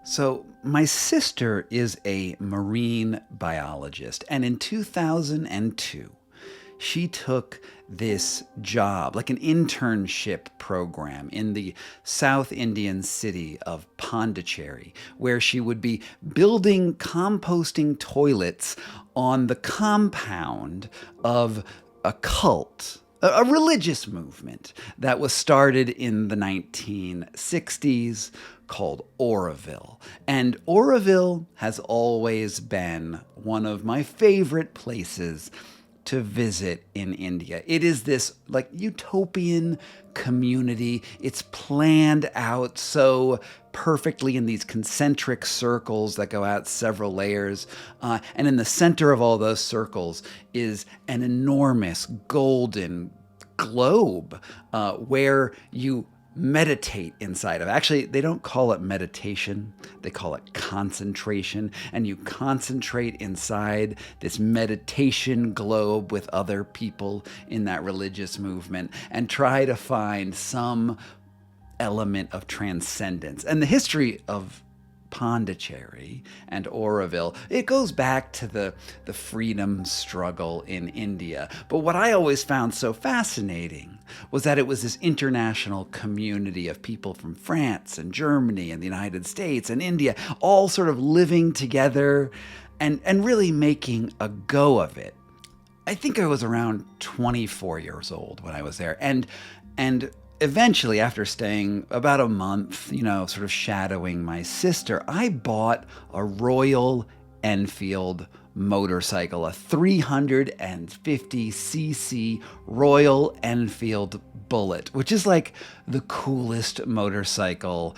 So, my sister is a marine biologist, and in 2002, she took this job, like an internship program in the South Indian city of Pondicherry, where she would be building composting toilets on the compound of a cult, a religious movement that was started in the 1960s called Oroville. And Oroville has always been one of my favorite places to visit in India. It is this like utopian community. It's planned out so perfectly in these concentric circles that go out several layers. And in the center of all those circles is an enormous golden globe where you meditate inside of. Actually, they don't call it meditation, they call it concentration. And you concentrate inside this meditation globe with other people in that religious movement and try to find some element of transcendence. And the history of Pondicherry and Oroville, it goes back to the freedom struggle in India. But what I always found so fascinating was that it was this international community of people from France and Germany and the United States and India, all sort of living together and really making a go of it. I think I was around 24 years old when I was there. And eventually, after staying about a month, sort of shadowing my sister, I bought a Royal Enfield motorcycle, a 350cc Royal Enfield Bullet, which is like the coolest motorcycle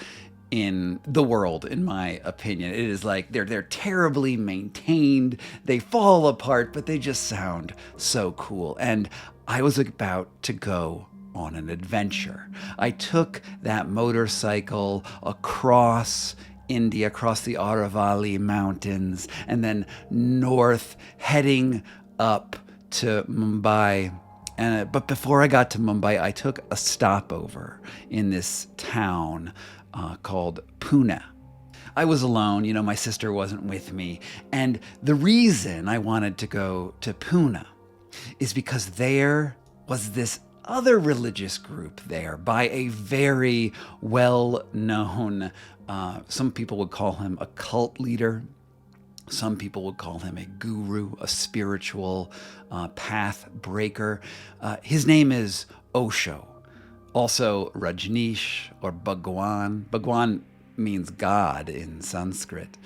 in the world, in my opinion. It is like they're terribly maintained, they fall apart, but they just sound so cool. And I was about to go on an adventure. I took that motorcycle across India, across the Aravalli Mountains, and then north, heading up to Mumbai. But before I got to Mumbai, I took a stopover in this town called Pune. I was alone, my sister wasn't with me. And the reason I wanted to go to Pune is because there was this other religious group there by a very well-known, some people would call him a cult leader. Some people would call him a guru, a spiritual path breaker. His name is Osho, also Rajneesh or Bhagwan. Bhagwan means God in Sanskrit.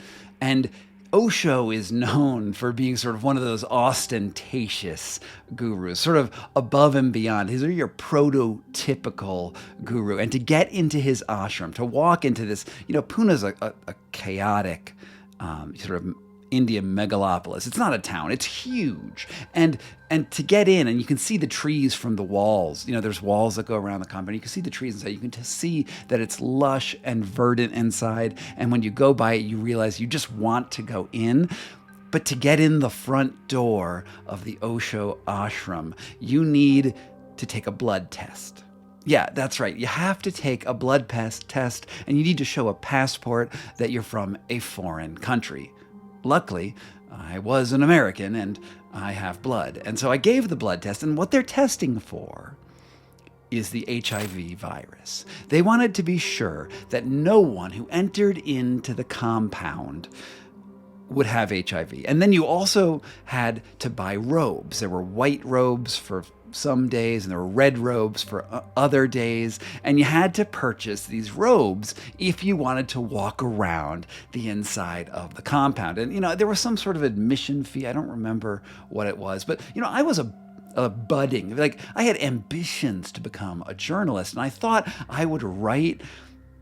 And Osho is known for being sort of one of those ostentatious gurus, sort of above and beyond. He's your prototypical guru. And to get into his ashram, to walk into this, Pune is a chaotic sort of Indian megalopolis. It's not a town. It's huge. And to get in, and you can see the trees from the walls. There's walls that go around the compound. You can see the trees inside. You can just see that it's lush and verdant inside. And when you go by it, you realize you just want to go in. But to get in the front door of the Osho ashram, you need to take a blood test. Yeah, that's right. You have to take a blood test, and you need to show a passport that you're from a foreign country. Luckily, I was an American and I have blood. And so I gave the blood test, and what they're testing for is the HIV virus. They wanted to be sure that no one who entered into the compound would have HIV. And then you also had to buy robes. There were white robes for some days and there were red robes for other days, and you had to purchase these robes if you wanted to walk around the inside of the compound. And there was some sort of admission fee. I don't remember what it was, but I was a budding, like I had ambitions to become a journalist, and I thought I would write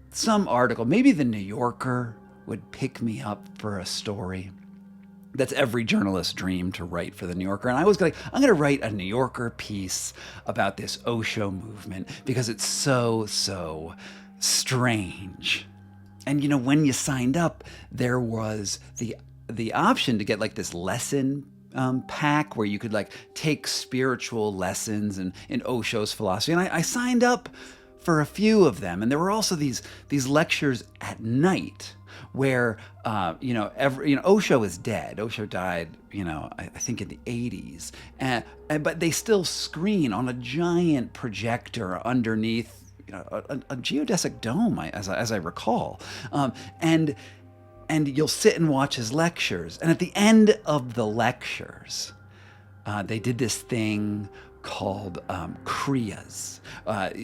some article. Maybe the New Yorker would pick me up for a story. That's every journalist's dream, to write for the New Yorker. And I was like, I'm going to write a New Yorker piece about this Osho movement because it's so strange. And when you signed up, there was the option to get like this lesson pack where you could like take spiritual lessons and in Osho's philosophy. And I signed up for a few of them. And there were also these lectures at night where Osho is dead. Osho died, I think in the 80s, but they still screen on a giant projector underneath a geodesic dome, as I recall, and you'll sit and watch his lectures, and at the end of the lectures, they did this thing called kriyas,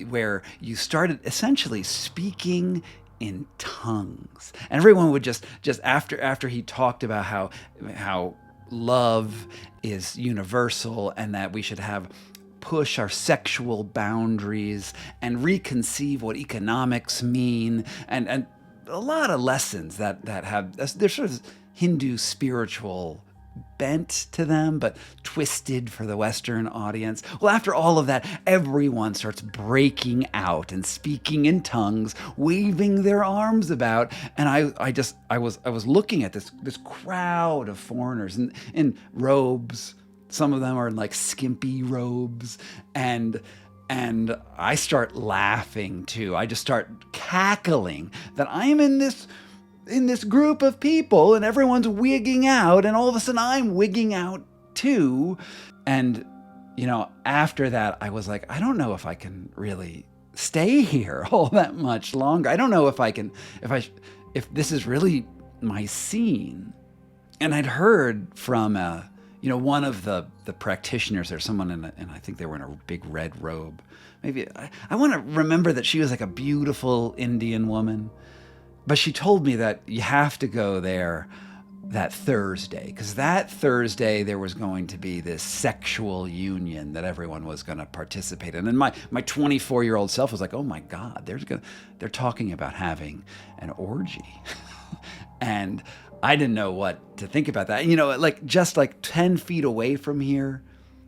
where you started essentially speaking in tongues, and everyone would just after he talked about how love is universal and that we should push our sexual boundaries and reconceive what economics mean, and a lot of lessons that have, they're sort of Hindu spiritual bent to them, but twisted for the Western audience. Well, after all of that, everyone starts breaking out and speaking in tongues, waving their arms about, and I was looking at this crowd of foreigners in robes. Some of them are in like skimpy robes, and I start laughing too. I just start cackling that I'm in this group of people and everyone's wigging out, and all of a sudden I'm wigging out too. And after that, I was like, I don't know if I can really stay here all that much longer. I don't know if this is really my scene. And I'd heard from one of the practitioners, there's someone and I think they were in a big red robe. Maybe I want to remember that she was like a beautiful Indian woman. But she told me that you have to go there that Thursday, because that Thursday there was going to be this sexual union that everyone was going to participate in. And my 24-year-old self was like, oh my God, they're talking about having an orgy. And I didn't know what to think about that. Just 10 feet away from here,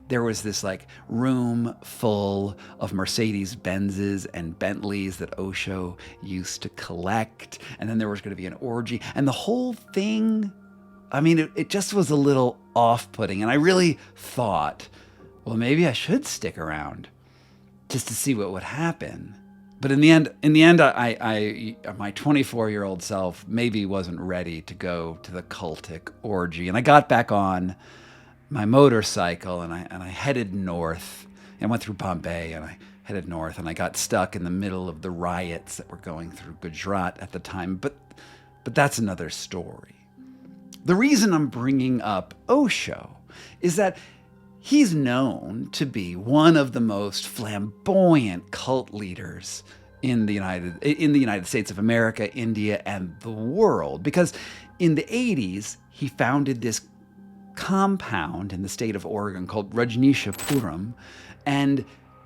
there was this room full of Mercedes Benzes and Bentleys that Osho used to collect. And then there was going to be an orgy. And the whole thing, it just was a little off-putting. And I really thought, well, maybe I should stick around just to see what would happen. But in the end, I my 24-year-old self maybe wasn't ready to go to the cultic orgy. And I got back on my motorcycle and I headed north, and went through Bombay, and I headed north, and I got stuck in the middle of the riots that were going through Gujarat at the time. But that's another story. The reason I'm bringing up Osho is that he's known to be one of the most flamboyant cult leaders in the United States of America, India, and the world. Because in the 80s, he founded this compound in the state of Oregon called Rajneeshpuram, and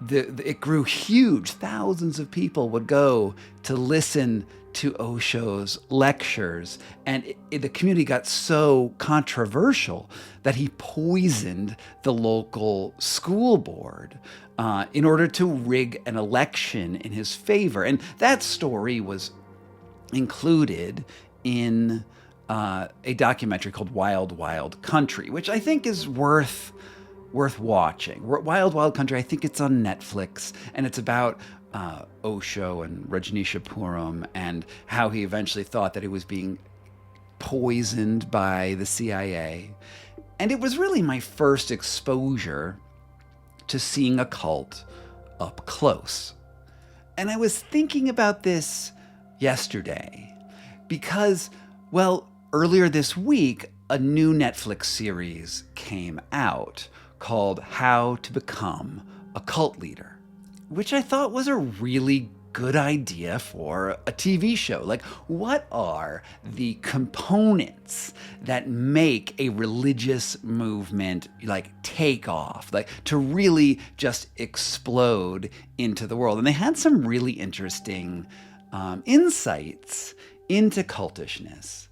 it grew huge. Thousands of people would go to listen to Osho's lectures, and the community got so controversial that he poisoned the local school board in order to rig an election in his favor. And that story was included in a documentary called Wild Wild Country, which I think is worth watching. Wild Wild Country, I think it's on Netflix, and it's about Osho and Rajneeshpuram and how he eventually thought that he was being poisoned by the CIA. And it was really my first exposure to seeing a cult up close. And I was thinking about this yesterday because, well, earlier this week, a new Netflix series came out called How to Become a Cult Leader, which I thought was a really good idea for a TV show. What are the components that make a religious movement take off, to really just explode into the world? And they had some really interesting insights into cultishness.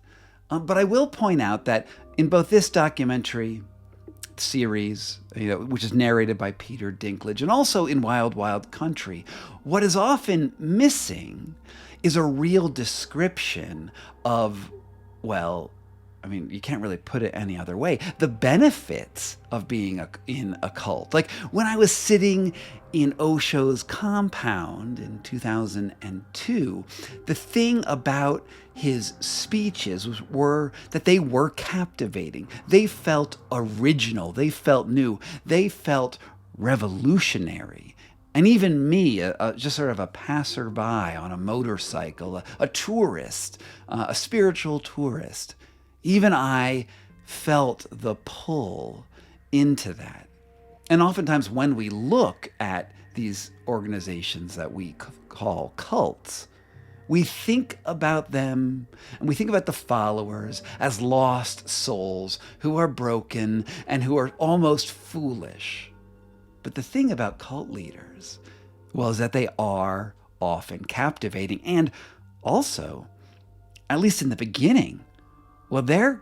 But I will point out that in both this documentary series, which is narrated by Peter Dinklage, and also in Wild Wild Country, what is often missing is a real description of, I mean, you can't really put it any other way. The benefits of being in a cult. Like when I was sitting in Osho's compound in 2002, the thing about his speeches were that they were captivating. They felt original. They felt new. They felt revolutionary. And even me, just sort of a passerby on a motorcycle, a tourist, a spiritual tourist, even I felt the pull into that. And oftentimes when we look at these organizations that we call cults, we think about them and we think about the followers as lost souls who are broken and who are almost foolish. But the thing about cult leaders, well, is that they are often captivating. And also, at least in the beginning, well, they're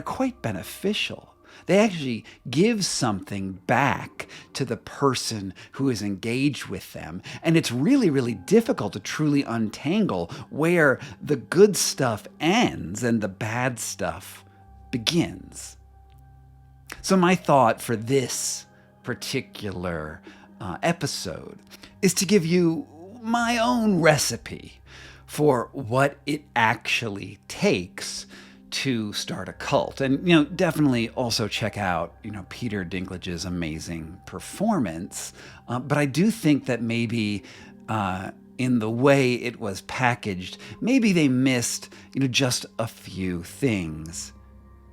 quite beneficial. They actually give something back to the person who is engaged with them. And it's really, really difficult to truly untangle where the good stuff ends and the bad stuff begins. So my thought for this particular episode is to give you my own recipe for what it actually takes to start a cult. And, definitely also check out, Peter Dinklage's amazing performance. But I do think that maybe in the way it was packaged, maybe they missed, just a few things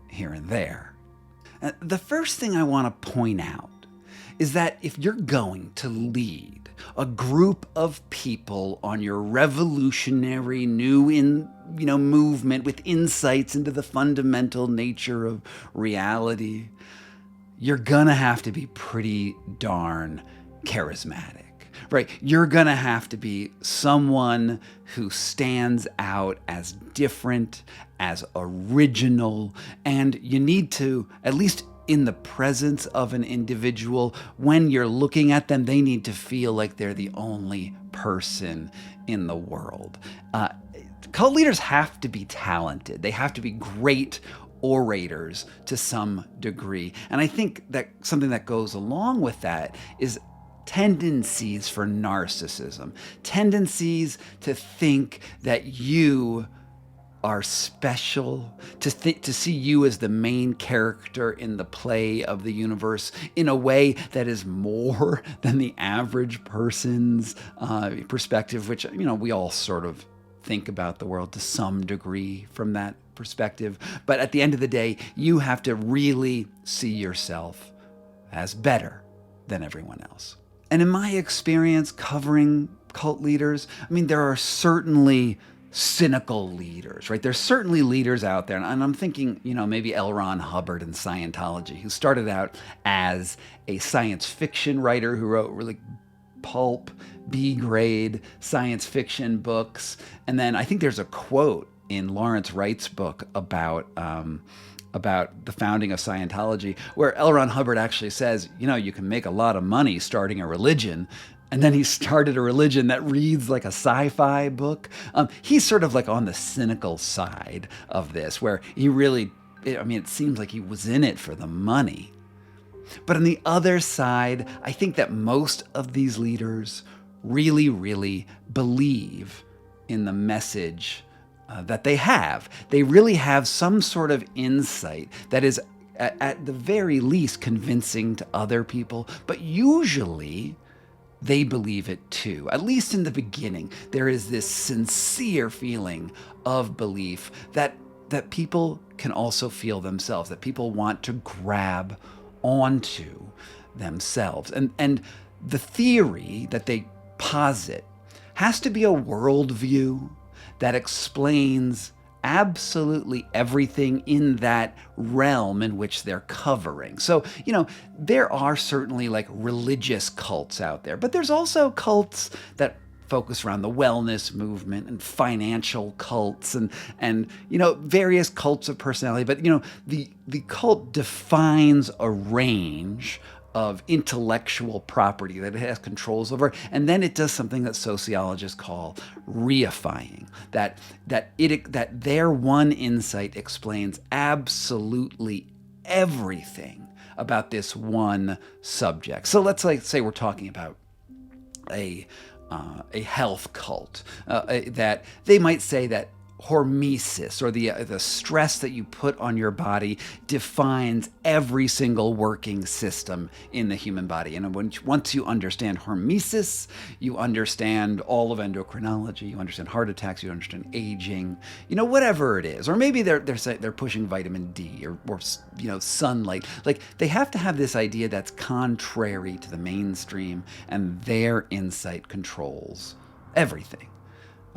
here and there. The first thing I want to point out is that if you're going to lead a group of people on your revolutionary new movement with insights into the fundamental nature of reality, you're gonna have to be pretty darn charismatic, right? You're gonna have to be someone who stands out as different, as original, and you need to, at least in the presence of an individual, when you're looking at them, they need to feel like they're the only person in the world. Cult leaders have to be talented. They have to be great orators to some degree. And I think that something that goes along with that is tendencies for narcissism, tendencies to think that you are special, to see you as the main character in the play of the universe in a way that is more than the average person's perspective, which, we all sort of think about the world to some degree from that perspective. But at the end of the day, you have to really see yourself as better than everyone else. And in my experience covering cult leaders, there are certainly cynical leaders, right? There's certainly leaders out there, and I'm thinking, maybe L. Ron Hubbard in Scientology, who started out as a science fiction writer who wrote really pulp, B-grade science fiction books. And then I think there's a quote in Lawrence Wright's book about the founding of Scientology, where L. Ron Hubbard actually says, you can make a lot of money starting a religion. And then he started a religion that reads like a sci-fi book. He's sort of like on the cynical side of this, where he really, it seems like he was in it for the money. But on the other side, I think that most of these leaders really, really believe in the message that they have. They really have some sort of insight that is, at the very least, convincing to other people, but usually they believe it too. At least in the beginning, there is this sincere feeling of belief that people can also feel themselves, that people want to grab onto themselves. And the theory that they posit has to be a worldview that explains absolutely everything in that realm in which they're covering. So, there are certainly like religious cults out there, but there's also cults that focus around the wellness movement and financial cults and various cults of personality. But, the cult defines a range of intellectual property that it has controls over, and then it does something that sociologists call reifying. That their one insight explains absolutely everything about this one subject. So let's say we're talking about a health cult, that they might say that hormesis, or the stress that you put on your body, defines every single working system in the human body. And once you understand hormesis, you understand all of endocrinology, you understand heart attacks, you understand aging, whatever it is. Or maybe they're pushing vitamin D or sunlight. Like, they have to have this idea that's contrary to the mainstream, and their insight controls everything.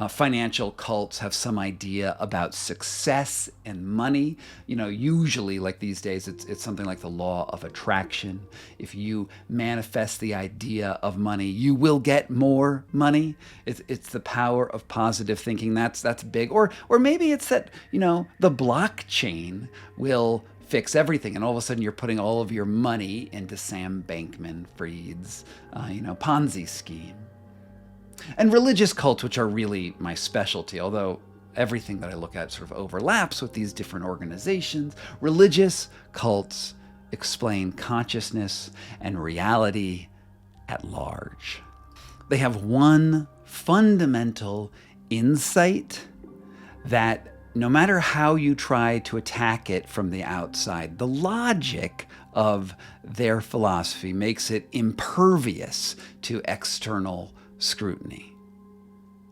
Financial cults have some idea about success and money. Usually, like these days, it's something like the law of attraction. If you manifest the idea of money, you will get more money. It's the power of positive thinking. That's big. Or maybe it's that, the blockchain will fix everything, and all of a sudden you're putting all of your money into Sam Bankman-Fried's, Ponzi scheme. And religious cults, which are really my specialty, although everything that I look at sort of overlaps with these different organizations. Religious cults explain consciousness and reality at large. They have one fundamental insight that no matter how you try to attack it from the outside, the logic of their philosophy makes it impervious to external scrutiny.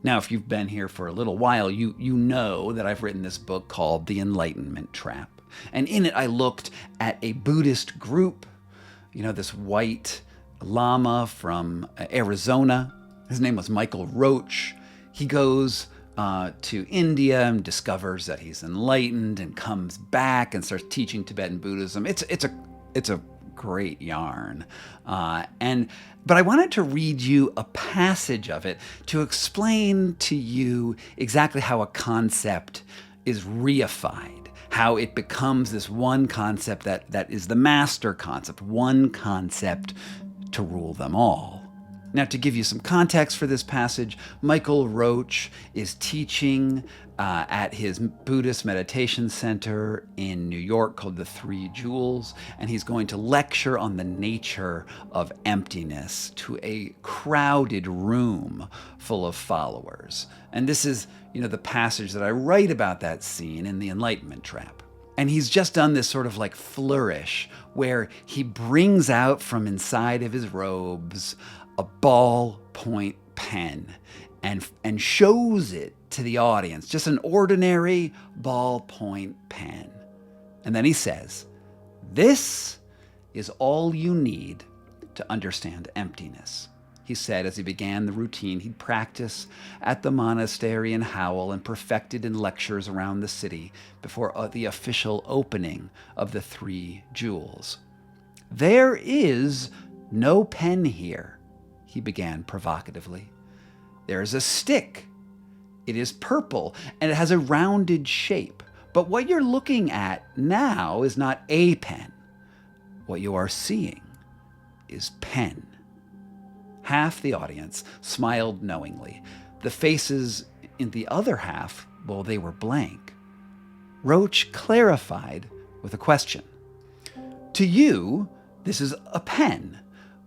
Now, if you've been here for a little while, you know that I've written this book called The Enlightenment Trap. And in it, I looked at a Buddhist group, this white lama from Arizona. His name was Michael Roach. He goes to India and discovers that he's enlightened, and comes back and starts teaching Tibetan Buddhism. It's a great yarn. But I wanted to read you a passage of it to explain to you exactly how a concept is reified, how it becomes this one concept that is the master concept, one concept to rule them all. Now, to give you some context for this passage, Michael Roach is teaching at his Buddhist meditation center in New York called the Three Jewels, and he's going to lecture on the nature of emptiness to a crowded room full of followers. And this is, the passage that I write about that scene in The Enlightenment Trap. And he's just done this sort of like flourish where he brings out from inside of his robes a ballpoint pen and shows it to the audience, just an ordinary ballpoint pen. And then he says, "This is all you need to understand emptiness." He said as he began the routine he'd practice at the monastery in Howell and perfected in lectures around the city before the official opening of the Three Jewels. "There is no pen here," he began provocatively. "There is a stick. It is purple, and it has a rounded shape. But what you're looking at now is not a pen. What you are seeing is pen." Half the audience smiled knowingly. The faces in the other half, well, they were blank. Roach clarified with a question. "To you, this is a pen,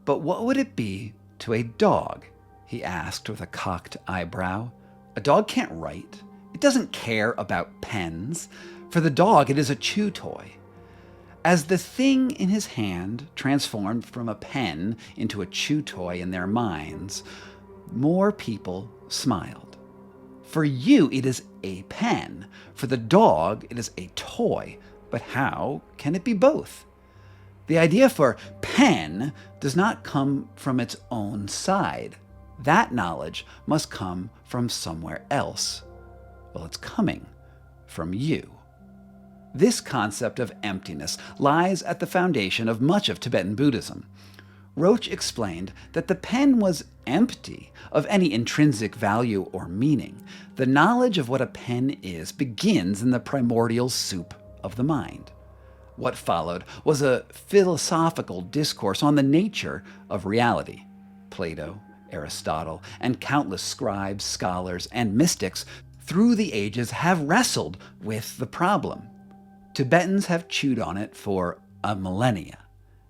but what would it be to a dog?" he asked with a cocked eyebrow. "A dog can't write. It doesn't care about pens. For the dog, it is a chew toy." As the thing in his hand transformed from a pen into a chew toy in their minds, more people smiled. "For you, it is a pen. For the dog, it is a toy. But how can it be both? The idea for pen does not come from its own side. That knowledge must come from somewhere else. Well, it's coming from you." This concept of emptiness lies at the foundation of much of Tibetan Buddhism. Roach explained that the pen was empty of any intrinsic value or meaning. The knowledge of what a pen is begins in the primordial soup of the mind. What followed was a philosophical discourse on the nature of reality. Plato, Aristotle, and countless scribes, scholars, and mystics through the ages have wrestled with the problem. Tibetans have chewed on it for a millennia.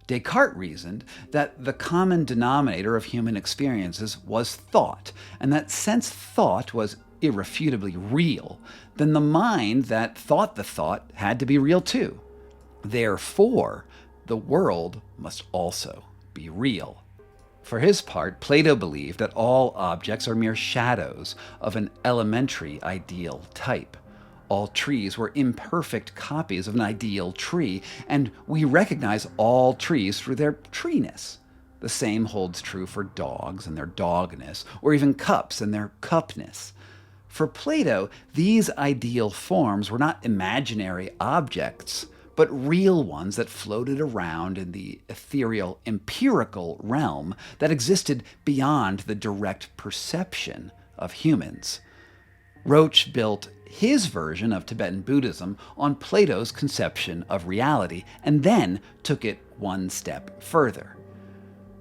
Descartes reasoned that the common denominator of human experiences was thought, and that since thought was irrefutably real, then the mind that thought the thought had to be real too. Therefore, the world must also be real. For his part, Plato believed that all objects are mere shadows of an elementary ideal type. All trees were imperfect copies of an ideal tree, and we recognize all trees through their treeness. The same holds true for dogs and their dogness, or even cups and their cupness. For Plato, these ideal forms were not imaginary objects, but real ones that floated around in the ethereal, empirical realm that existed beyond the direct perception of humans. Roach built his version of Tibetan Buddhism on Plato's conception of reality, and then took it one step further.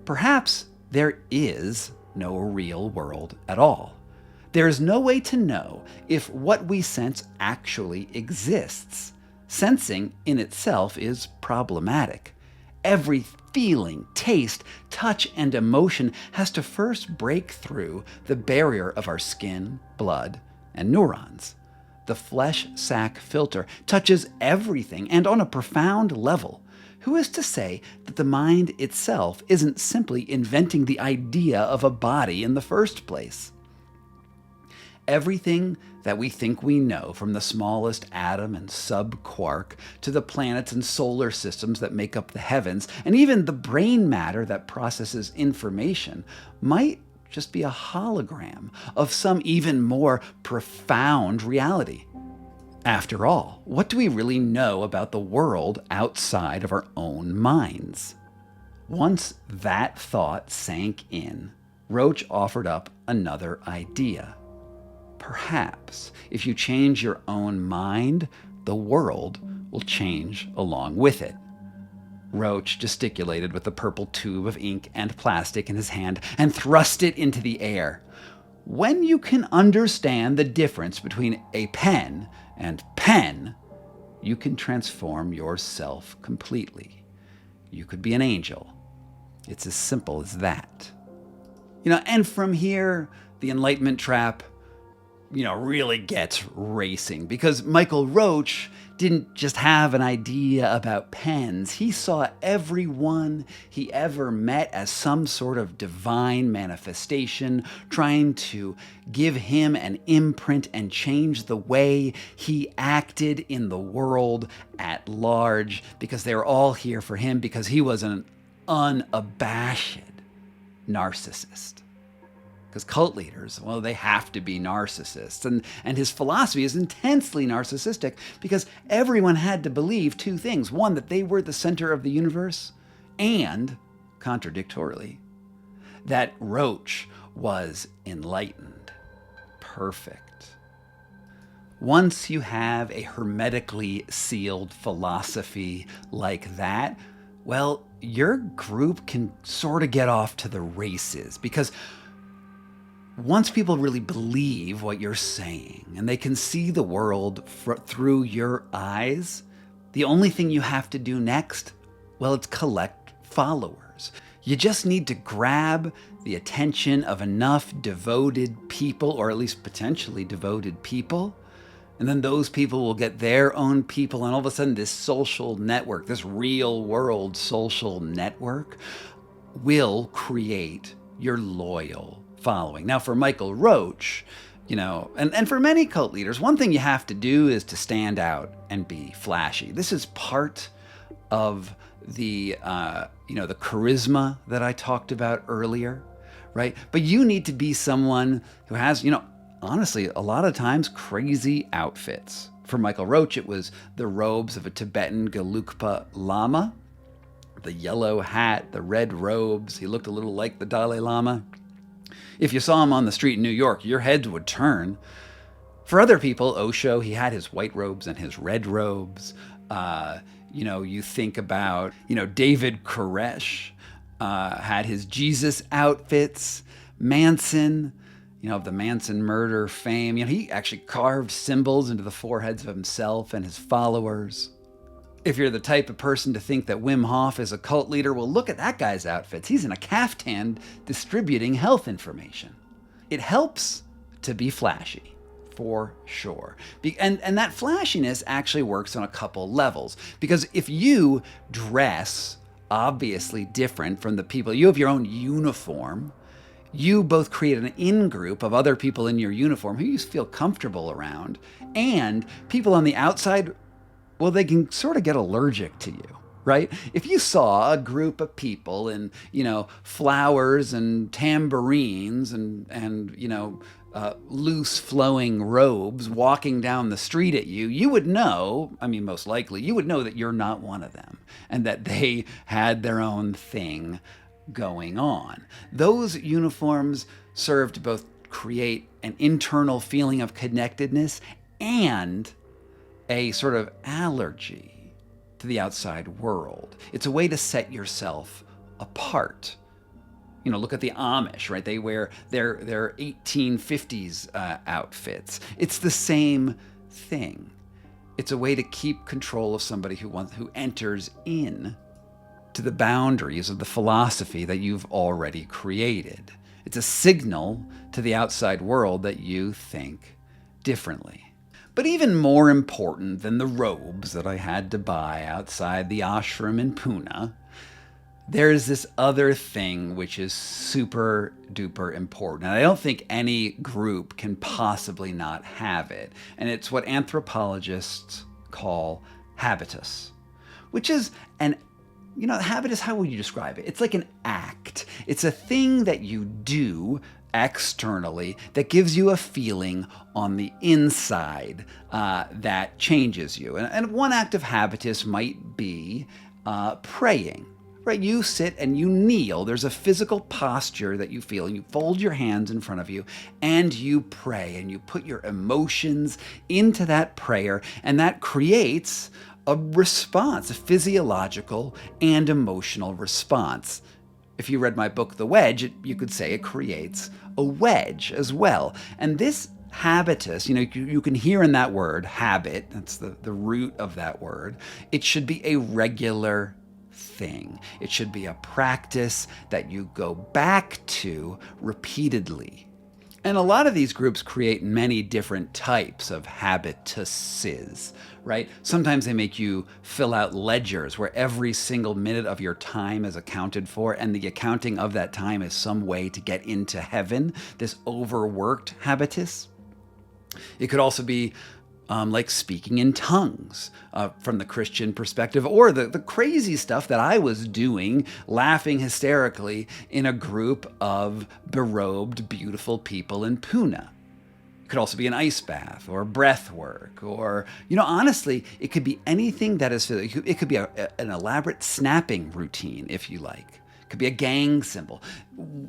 Perhaps there is no real world at all. There is no way to know if what we sense actually exists. Sensing in itself is problematic. Every feeling, taste, touch, and emotion has to first break through the barrier of our skin, blood, and neurons. The flesh sac filter touches everything, and on a profound level. Who is to say that the mind itself isn't simply inventing the idea of a body in the first place? Everything that we think we know, from the smallest atom and subquark to the planets and solar systems that make up the heavens, and even the brain matter that processes information, might just be a hologram of some even more profound reality. After all, what do we really know about the world outside of our own minds? Once that thought sank in, Roach offered up another idea. Perhaps if you change your own mind, the world will change along with it. Roach gesticulated with the purple tube of ink and plastic in his hand and thrust it into the air. When you can understand the difference between a pen and pen, you can transform yourself completely. You could be an angel. It's as simple as that. And from here, the Enlightenment Trap, really gets racing, because Michael Roach didn't just have an idea about pens. He saw everyone he ever met as some sort of divine manifestation, trying to give him an imprint and change the way he acted in the world at large, because they were all here for him, because he was an unabashed narcissist. Because cult leaders, they have to be narcissists. And his philosophy is intensely narcissistic, because everyone had to believe two things. One, that they were the center of the universe, and, contradictorily, that Roach was enlightened. Perfect. Once you have a hermetically sealed philosophy like that, your group can sort of get off to the races, because once people really believe what you're saying and they can see the world through your eyes, the only thing you have to do next, it's collect followers. You just need to grab the attention of enough devoted people, or at least potentially devoted people, and then those people will get their own people, and all of a sudden this social network, this real world social network, will create your loyal following. Now, for Michael Roach, and for many cult leaders, one thing you have to do is to stand out and be flashy. This is part of the charisma that I talked about earlier, right? But you need to be someone who has, honestly, a lot of times crazy outfits. For Michael Roach, it was the robes of a Tibetan Gelugpa Lama, the yellow hat, the red robes. He looked a little like the Dalai Lama. If you saw him on the street in New York, your heads would turn. For other people, Osho, he had his white robes and his red robes. You think about, David Koresh had his Jesus outfits. Manson, of the Manson murder fame, he actually carved symbols into the foreheads of himself and his followers. If you're the type of person to think that Wim Hof is a cult leader, well, look at that guy's outfits. He's in a caftan distributing health information. It helps to be flashy, for sure. And that flashiness actually works on a couple levels. Because if you dress obviously different from the people, you have your own uniform, you both create an in-group of other people in your uniform who you feel comfortable around, and people on the outside, well, they can sort of get allergic to you, right? If you saw a group of people in, flowers and tambourines and loose flowing robes walking down the street at you, you would know, most likely, you would know that you're not one of them and that they had their own thing going on. Those uniforms serve to both create an internal feeling of connectedness and a sort of allergy to the outside world. It's a way to set yourself apart. Look at the Amish, right? They wear their 1850s outfits. It's the same thing. It's a way to keep control of somebody who enters in to the boundaries of the philosophy that you've already created. It's a signal to the outside world that you think differently. But even more important than the robes that I had to buy outside the ashram in Pune, there's this other thing which is super duper important. And I don't think any group can possibly not have it. And it's what anthropologists call habitus, which is habitus, how would you describe it? It's like an act. It's a thing that you do externally that gives you a feeling on the inside that changes you. And one act of habitus might be praying. Right, you sit and you kneel. There's a physical posture that you feel, and you fold your hands in front of you, and you pray, and you put your emotions into that prayer, and that creates a response, a physiological and emotional response. If you read my book, The Wedge, you could say it creates a wedge as well. And this habitus, you can hear in that word, habit, that's the root of that word, it should be a regular thing. It should be a practice that you go back to repeatedly. And a lot of these groups create many different types of habituses, right? Sometimes they make you fill out ledgers where every single minute of your time is accounted for, and the accounting of that time is some way to get into heaven, this overworked habitus. It could also be like speaking in tongues from the Christian perspective, or the crazy stuff that I was doing, laughing hysterically in a group of berobed, beautiful people in Pune. It could also be an ice bath or breath work, or, honestly, it could be anything that is, it could be an elaborate snapping routine, if you like. Could be a gang symbol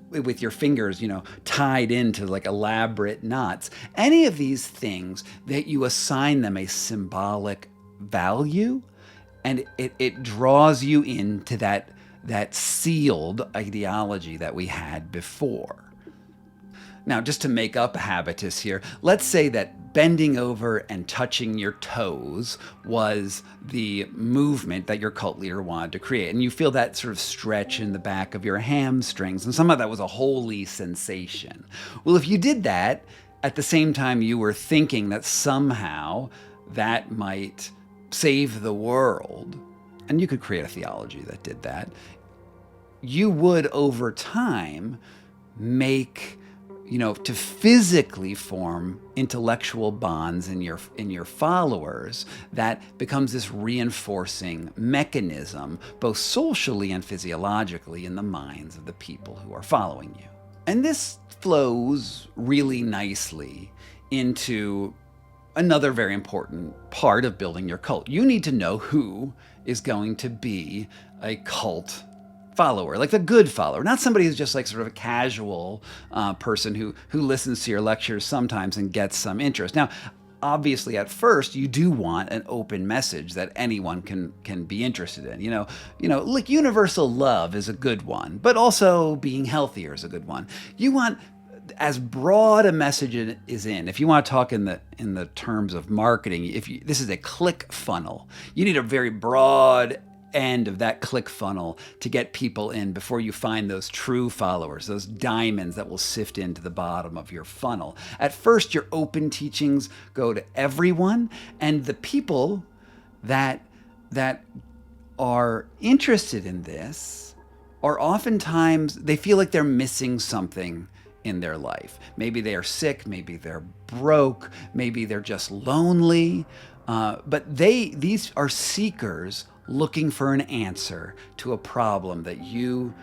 with your fingers, tied into like elaborate knots. Any of these things that you assign them a symbolic value, and it draws you into that sealed ideology that we had before. Now, just to make up a habitus here, let's say that bending over and touching your toes was the movement that your cult leader wanted to create. And you feel that sort of stretch in the back of your hamstrings, and somehow that was a holy sensation. Well, if you did that at the same time you were thinking that somehow that might save the world, and you could create a theology that did that, you would over time make to physically form intellectual bonds in your followers that becomes this reinforcing mechanism, both socially and physiologically, in the minds of the people who are following you. And this flows really nicely into another very important part of building your cult. You need to know who is going to be a cult follower, like the good follower, not somebody who's just like sort of a casual person who listens to your lectures sometimes and gets some interest. Now, obviously at first you do want an open message that anyone can be interested in. Like universal love is a good one, but also being healthier is a good one. You want as broad a message is in. If you want to talk in the terms of marketing, this is a click funnel. You need a very broad end of that click funnel to get people in before you find those true followers, those diamonds that will sift into the bottom of your funnel. At first, your open teachings go to everyone, and the people that are interested in this are oftentimes, they feel like they're missing something in their life. Maybe they are sick, maybe they're broke, maybe they're just lonely, but these are seekers looking for an answer to a problem that you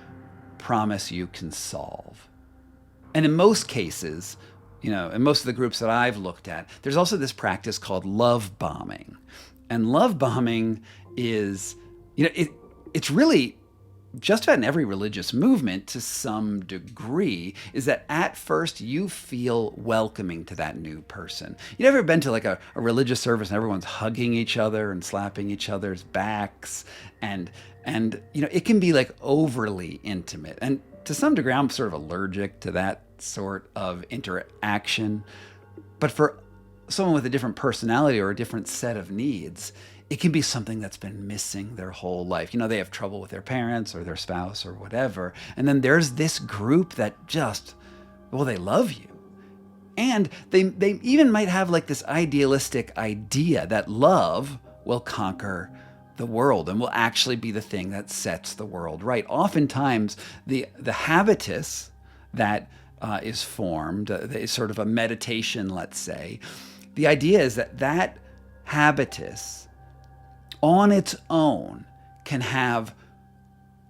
promise you can solve. And in most cases, in most of the groups that I've looked at, there's also this practice called love bombing. And love bombing is, it's really just about in every religious movement to some degree, is that at first you feel welcoming to that new person. You ever been to like a religious service and everyone's hugging each other and slapping each other's backs, and it can be like overly intimate. And to some degree, I'm sort of allergic to that sort of interaction. But for someone with a different personality or a different set of needs, it can be something that's been missing their whole life. They have trouble with their parents or their spouse or whatever. And then there's this group that just, they love you. And they even might have like this idealistic idea that love will conquer the world and will actually be the thing that sets the world right. Oftentimes, the habitus that is formed, is sort of a meditation, let's say. The idea is that habitus on its own can have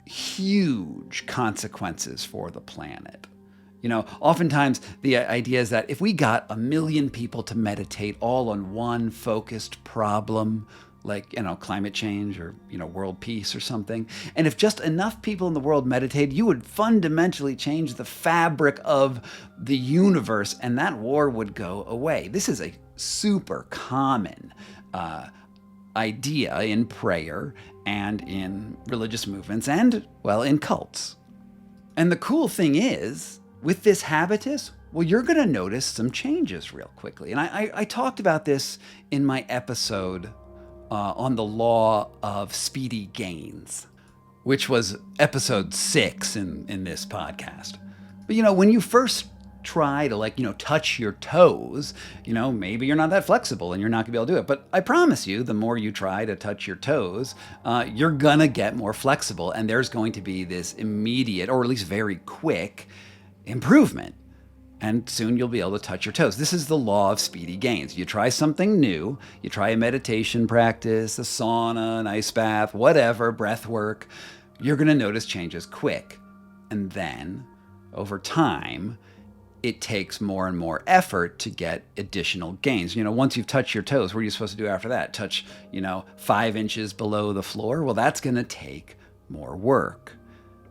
huge consequences for the planet. Oftentimes the idea is that if we got 1 million people to meditate all on one focused problem, like, climate change or, world peace or something, and if just enough people in the world meditated, you would fundamentally change the fabric of the universe, and that war would go away. This is a super common idea in prayer and in religious movements and, in cults. And the cool thing is, with this habitus, you're going to notice some changes real quickly. And I talked about this in my episode on the law of speedy gains, which was episode 6 in this podcast. But, when you first try to touch your toes, maybe you're not that flexible and you're not gonna be able to do it. But I promise you, the more you try to touch your toes, you're gonna get more flexible, and there's going to be this immediate, or at least very quick, improvement. And soon you'll be able to touch your toes. This is the law of speedy gains. You try something new, you try a meditation practice, a sauna, an ice bath, whatever, breath work, you're gonna notice changes quick. And then, over time, it takes more and more effort to get additional gains. Once you've touched your toes, what are you supposed to do after that? Touch, 5 inches below the floor? Well, that's going to take more work.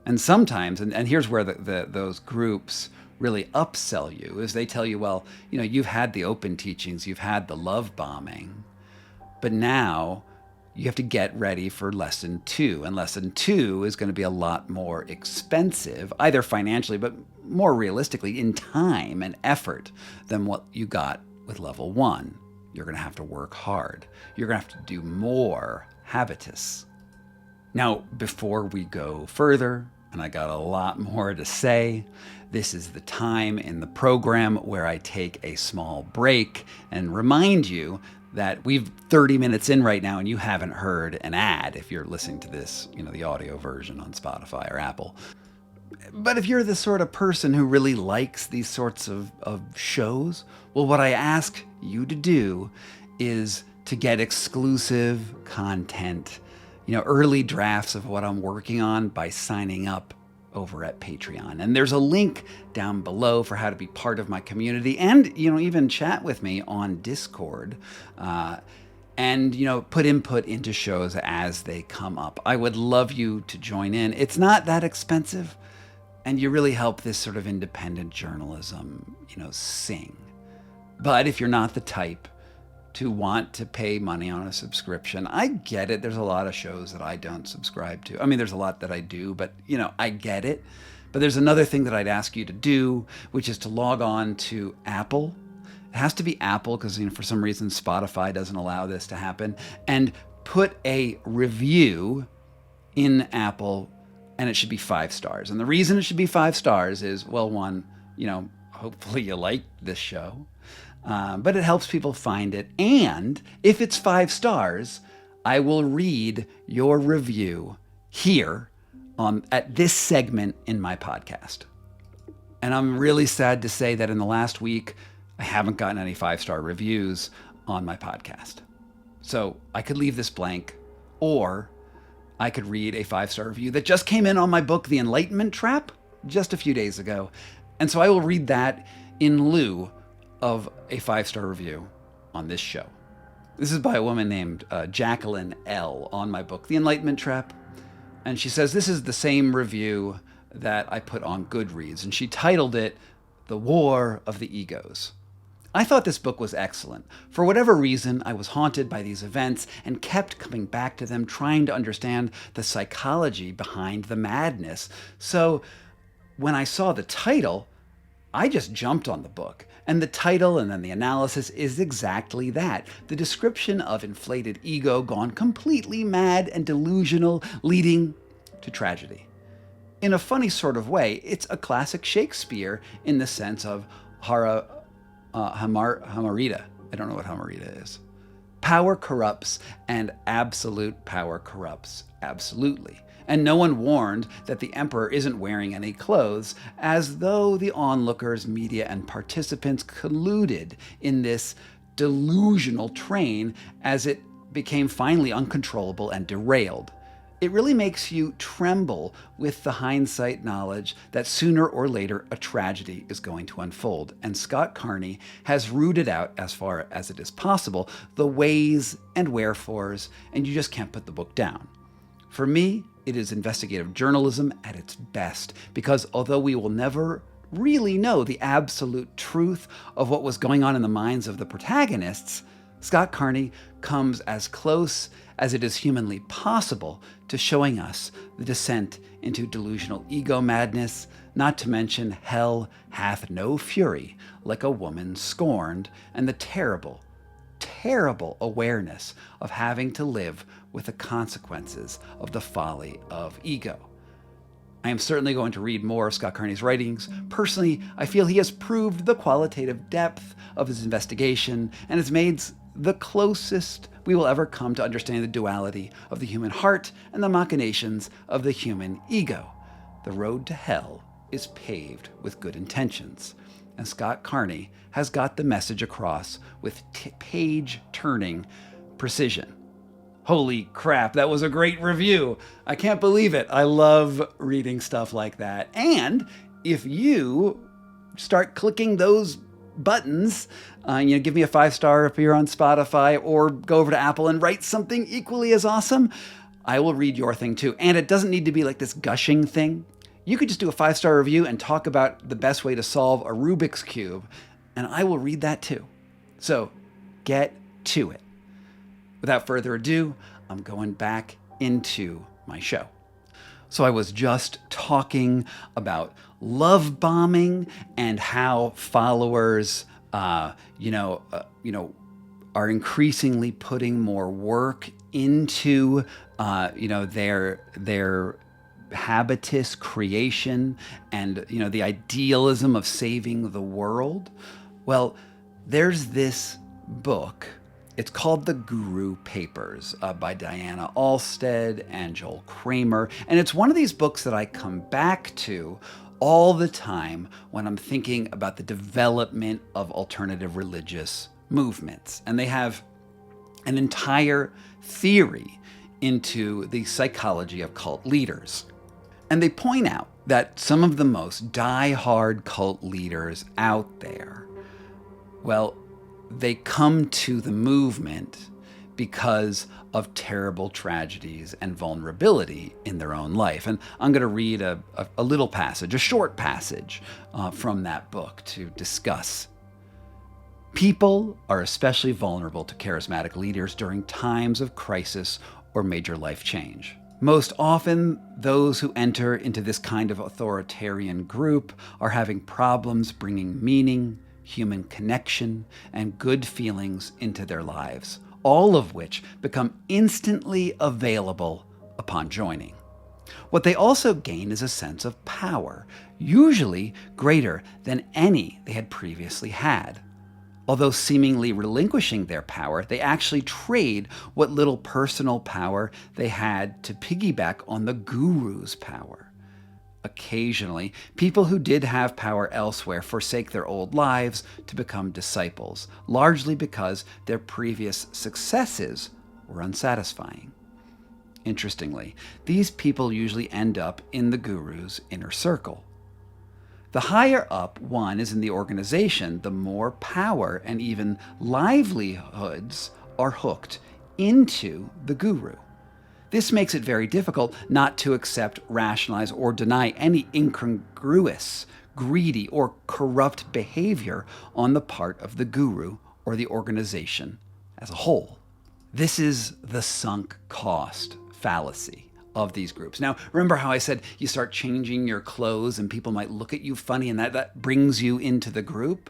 And sometimes, and here's where those groups really upsell you, is they tell you, you've had the open teachings, you've had the love bombing, but now you have to get ready for lesson 2. And lesson 2 is going to be a lot more expensive, either financially, but more realistically in time and effort than what you got with level 1. You're going to have to work hard. You're going to have to do more habitus. Now, before we go further, and I got a lot more to say, this is the time in the program where I take a small break and remind you that we've 30 minutes in right now and you haven't heard an ad if you're listening to this, the audio version on Spotify or Apple. But if you're the sort of person who really likes these sorts of shows, what I ask you to do is to get exclusive content, early drafts of what I'm working on by signing up over at Patreon. And there's a link down below for how to be part of my community and, even chat with me on Discord. And, put input into shows as they come up. I would love you to join in. It's not that expensive, and you really help this sort of independent journalism, sing. But if you're not the type to want to pay money on a subscription. I get it. There's a lot of shows that I don't subscribe to. I mean, there's a lot that I do, but I get it. But there's another thing that I'd ask you to do, which is to log on to Apple. It has to be Apple because for some reason Spotify doesn't allow this to happen. And put a review in Apple, and it should be 5 stars. And the reason it should be 5 stars is, well, one, hopefully you like this show, but it helps people find it. And if it's 5 stars, I will read your review here at this segment in my podcast. And I'm really sad to say that in the last week, I haven't gotten any 5-star reviews on my podcast. So I could leave this blank, or I could read a 5-star review that just came in on my book, The Enlightenment Trap, just a few days ago. And so I will read that in lieu of a 5-star review on this show. This is by a woman named Jacqueline L. on my book, The Enlightenment Trap. And she says this is the same review that I put on Goodreads. And she titled it, The War of the Egos. I thought this book was excellent. For whatever reason, I was haunted by these events and kept coming back to them, trying to understand the psychology behind the madness. So when I saw the title, I just jumped on the book. And the title and then the analysis is exactly that. The description of inflated ego gone completely mad and delusional, leading to tragedy. In a funny sort of way, it's a classic Shakespeare in the sense of Hamarita. I don't know what Hamarita is. Power corrupts, and absolute power corrupts absolutely. And no one warned that the emperor isn't wearing any clothes, as though the onlookers, media, and participants colluded in this delusional train as it became finally uncontrollable and derailed. It really makes you tremble with the hindsight knowledge that sooner or later a tragedy is going to unfold. And Scott Carney has rooted out, as far as it is possible, the ways and wherefores, and you just can't put the book down. For me, it is investigative journalism at its best, because although we will never really know the absolute truth of what was going on in the minds of the protagonists, Scott Carney comes as close as it is humanly possible to showing us the descent into delusional ego madness, not to mention hell hath no fury like a woman scorned, and the terrible, terrible awareness of having to live with the consequences of the folly of ego. I am certainly going to read more of Scott Carney's writings. Personally, I feel he has proved the qualitative depth of his investigation and has made the closest we will ever come to understanding the duality of the human heart and the machinations of the human ego. The road to hell is paved with good intentions, and Scott Carney has got the message across with page-turning precision. Holy crap, that was a great review. I can't believe it. I love reading stuff like that. And if you start clicking those buttons, give me a 5-star if you're on Spotify, or go over to Apple and write something equally as awesome, I will read your thing too. And it doesn't need to be like this gushing thing. You could just do a 5-star review and talk about the best way to solve a Rubik's Cube, and I will read that too. So get to it. Without further ado, I'm going back into my show. So I was just talking about love bombing and how followers, are increasingly putting more work into, their habitus creation and, the idealism of saving the world. Well, there's this book. It's called The Guru Papers by Diana Alstead and Joel Kramer. And it's one of these books that I come back to all the time when I'm thinking about the development of alternative religious movements. And they have an entire theory into the psychology of cult leaders. And they point out that some of the most die-hard cult leaders out there, well, they come to the movement because of terrible tragedies and vulnerability in their own life. And I'm going to read a little passage, a short passage from that book to discuss People are especially vulnerable to charismatic leaders during times of crisis or major life change. Most often, those who enter into this kind of authoritarian group are having problems bringing meaning, human connection, and good feelings into their lives, all of which become instantly available upon joining. What they also gain is a sense of power, usually greater than any they had previously had. Although seemingly relinquishing their power, they actually trade what little personal power they had to piggyback on the guru's power. Occasionally, people who did have power elsewhere forsake their old lives to become disciples, largely because their previous successes were unsatisfying. Interestingly, these people usually end up in the guru's inner circle. The higher up one is in the organization, the more power and even livelihoods are hooked into the guru. This makes it very difficult not to accept, rationalize, or deny any incongruous, greedy, or corrupt behavior on the part of the guru or the organization as a whole. This is the sunk cost fallacy of these groups. Now, remember how I said you start changing your clothes and people might look at you funny and that brings you into the group?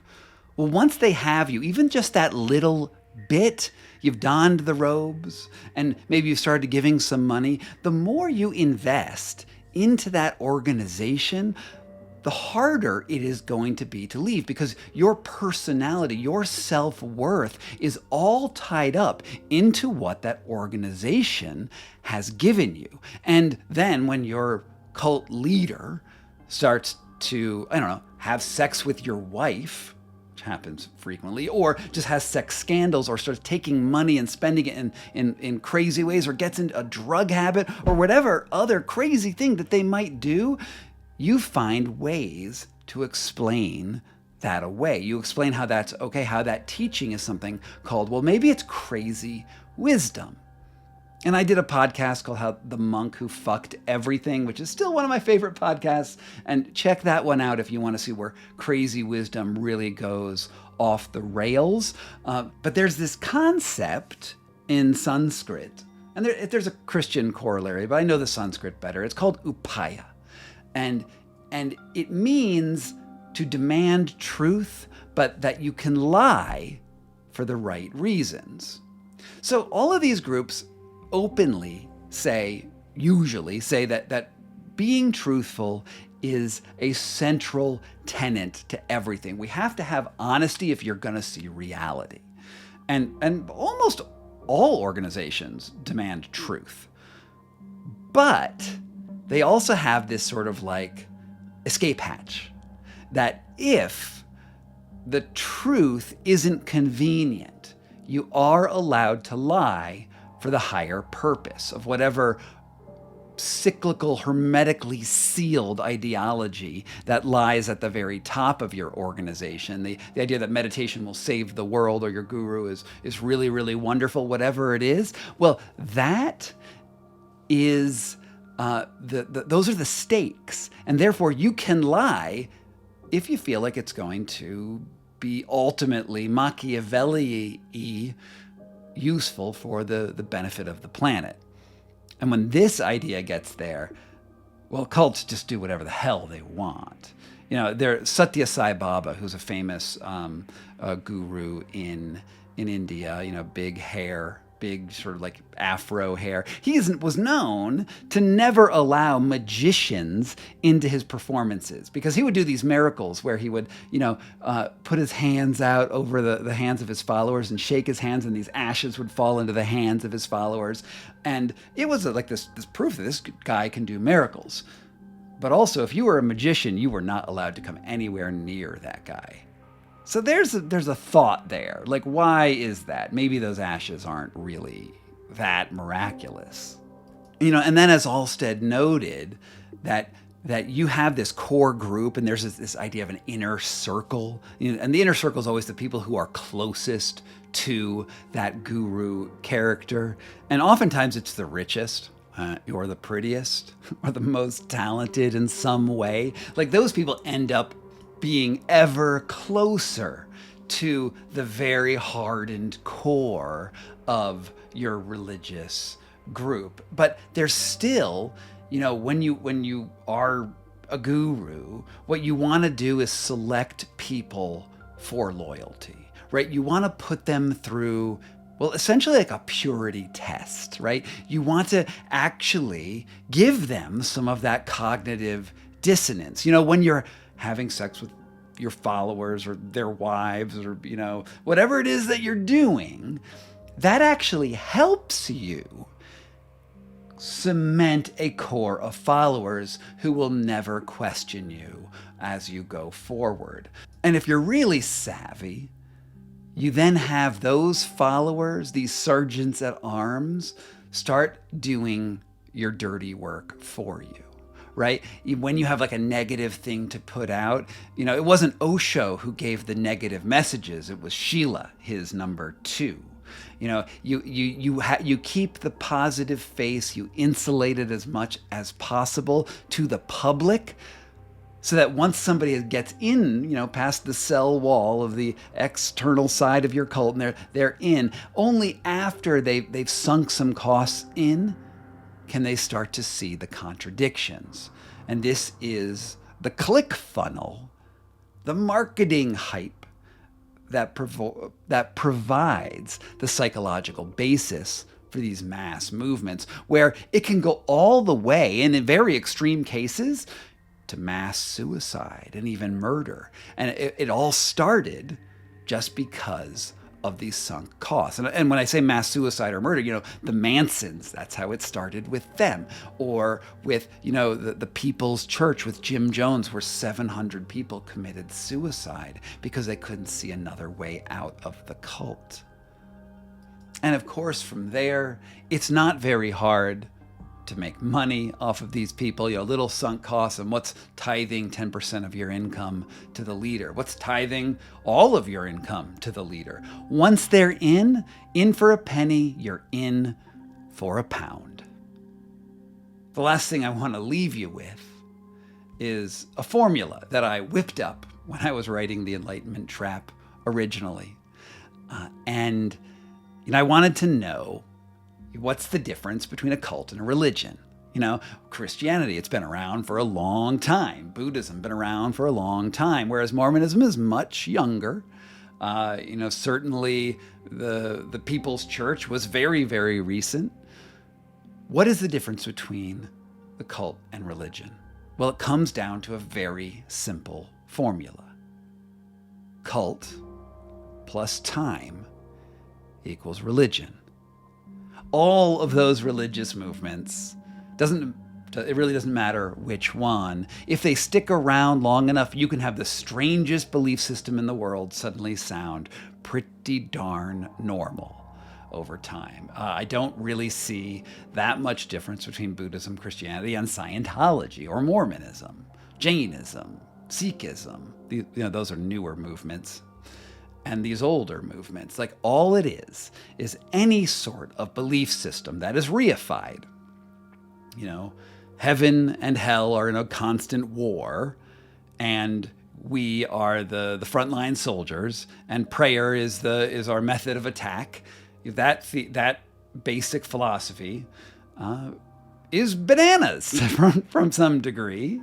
Well, once they have you, even just that little bit, you've donned the robes and maybe you've started giving some money, the more you invest into that organization, the harder it is going to be to leave, because your personality, your self-worth is all tied up into what that organization has given you. And then when your cult leader starts to, have sex with your wife, which happens frequently, or just has sex scandals, or starts taking money and spending it in crazy ways, or gets into a drug habit, or whatever other crazy thing that they might do, you find ways to explain that away. You explain how that's okay, how that teaching is something called, well, maybe it's crazy wisdom. And I did a podcast called How the Monk Who Fucked Everything, which is still one of my favorite podcasts. And check that one out if you want to see where crazy wisdom really goes off the rails. But there's this concept in Sanskrit, and there's a Christian corollary, but I know the Sanskrit better. It's called upaya. And it means to demand truth, but that you can lie for the right reasons. So all of these groups openly usually say that being truthful is a central tenet to everything. We have to have honesty if you're going to see reality. And almost all organizations demand truth. But they also have this sort of escape hatch, that if the truth isn't convenient, you are allowed to lie for the higher purpose of whatever cyclical, hermetically sealed ideology that lies at the very top of your organization. The idea that meditation will save the world, or your guru is really, really wonderful, whatever it is. Well, that is those are the stakes, and therefore you can lie if you feel like it's going to be ultimately Machiavelli-y useful for the benefit of the planet. And when this idea gets there, well, cults just do whatever the hell they want. There's Satya Sai Baba, who's a famous guru in India. Big hair, big sort of afro hair. He was known to never allow magicians into his performances, because he would do these miracles where he would, put his hands out over the hands of his followers and shake his hands, and these ashes would fall into the hands of his followers. And it was this proof that this guy can do miracles. But also, if you were a magician, you were not allowed to come anywhere near that guy. So there's a thought there. Why is that? Maybe those ashes aren't really that miraculous. And then, as Alstead noted, that you have this core group, and there's this idea of an inner circle. And the inner circle is always the people who are closest to that guru character. And oftentimes it's the richest, or the prettiest, or the most talented in some way. Those people end up being ever closer to the very hardened core of your religious group. But there's still, when you are a guru, what you want to do is select people for loyalty, right? You want to put them through, well, essentially like a purity test, right? You want to actually give them some of that cognitive dissonance. When you're having sex with your followers or their wives or, whatever it is that you're doing, that actually helps you cement a core of followers who will never question you as you go forward. And if you're really savvy, you then have those followers, these sergeants at arms, start doing your dirty work for you, right? When you have like a negative thing to put out, it wasn't Osho who gave the negative messages. It was Sheila, his number 2. You keep the positive face, you insulate it as much as possible to the public, so that once somebody gets in, past the cell wall of the external side of your cult, and they're in, only after they've sunk some costs in, can they start to see the contradictions. And this is the click funnel, the marketing hype that provides the psychological basis for these mass movements, where it can go all the way, and in very extreme cases, to mass suicide and even murder. And it all started just because of these sunk costs. And when I say mass suicide or murder, the Mansons, that's how it started with them. Or with, the People's Church with Jim Jones, where 700 people committed suicide because they couldn't see another way out of the cult. And of course, from there, it's not very hard to make money off of these people, little sunk costs. And what's tithing 10% of your income to the leader? What's tithing all of your income to the leader? Once they're in for a penny, you're in for a pound. The last thing I want to leave you with is a formula that I whipped up when I was writing the Enlightenment Trap originally. And I wanted to know, what's the difference between a cult and a religion? Christianity, it's been around for a long time. Buddhism, been around for a long time, whereas Mormonism is much younger. Certainly the People's Church was very, very recent. What is the difference between the cult and religion? Well, it comes down to a very simple formula. Cult plus time equals religion. All of those religious movements, it really doesn't matter which one. If they stick around long enough, you can have the strangest belief system in the world suddenly sound pretty darn normal over time. I don't really see that much difference between Buddhism, Christianity, and Scientology or Mormonism, Jainism, Sikhism. Those are newer movements. And these older movements, like all it is any sort of belief system that is reified. Heaven and hell are in a constant war, and we are the frontline soldiers, and prayer is our method of attack. That basic philosophy is bananas from some degree,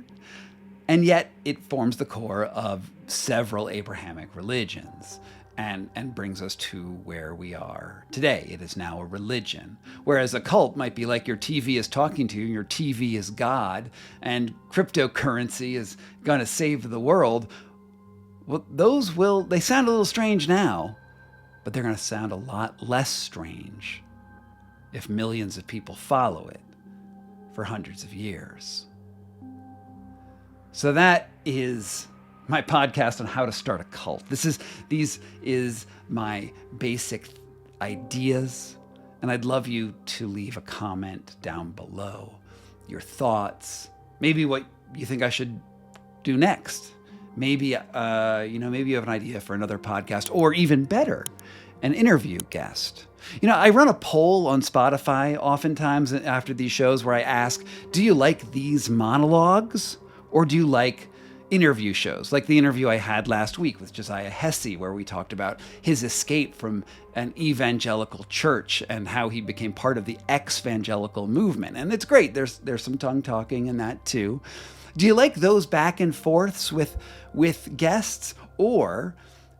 and yet it forms the core of several Abrahamic religions and brings us to where we are today. It is now a religion. Whereas a cult might be like your TV is talking to you, your TV is God, and cryptocurrency is going to save the world. Well, they sound a little strange now, but they're going to sound a lot less strange if millions of people follow it for hundreds of years. So that is my podcast on how to start a cult. These is my basic ideas, and I'd love you to leave a comment down below, your thoughts, maybe what you think I should do next. Maybe maybe you have an idea for another podcast, or even better, an interview guest. I run a poll on Spotify oftentimes after these shows where I ask, do you like these monologues, or do you like interview shows, like the interview I had last week with Josiah Hesse, where we talked about his escape from an evangelical church and how he became part of the ex-evangelical movement. And it's great. There's some tongue talking in that too. Do you like those back and forths with guests, or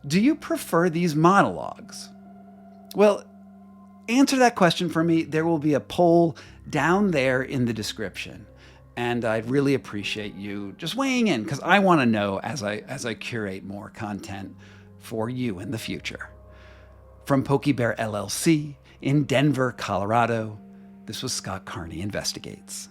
do you prefer these monologues? Well, answer that question for me. There will be a poll down there in the description. And I'd really appreciate you just weighing in, because I want to know as I curate more content for you in the future. From Pokey Bear LLC in Denver, Colorado, this was Scott Carney Investigates.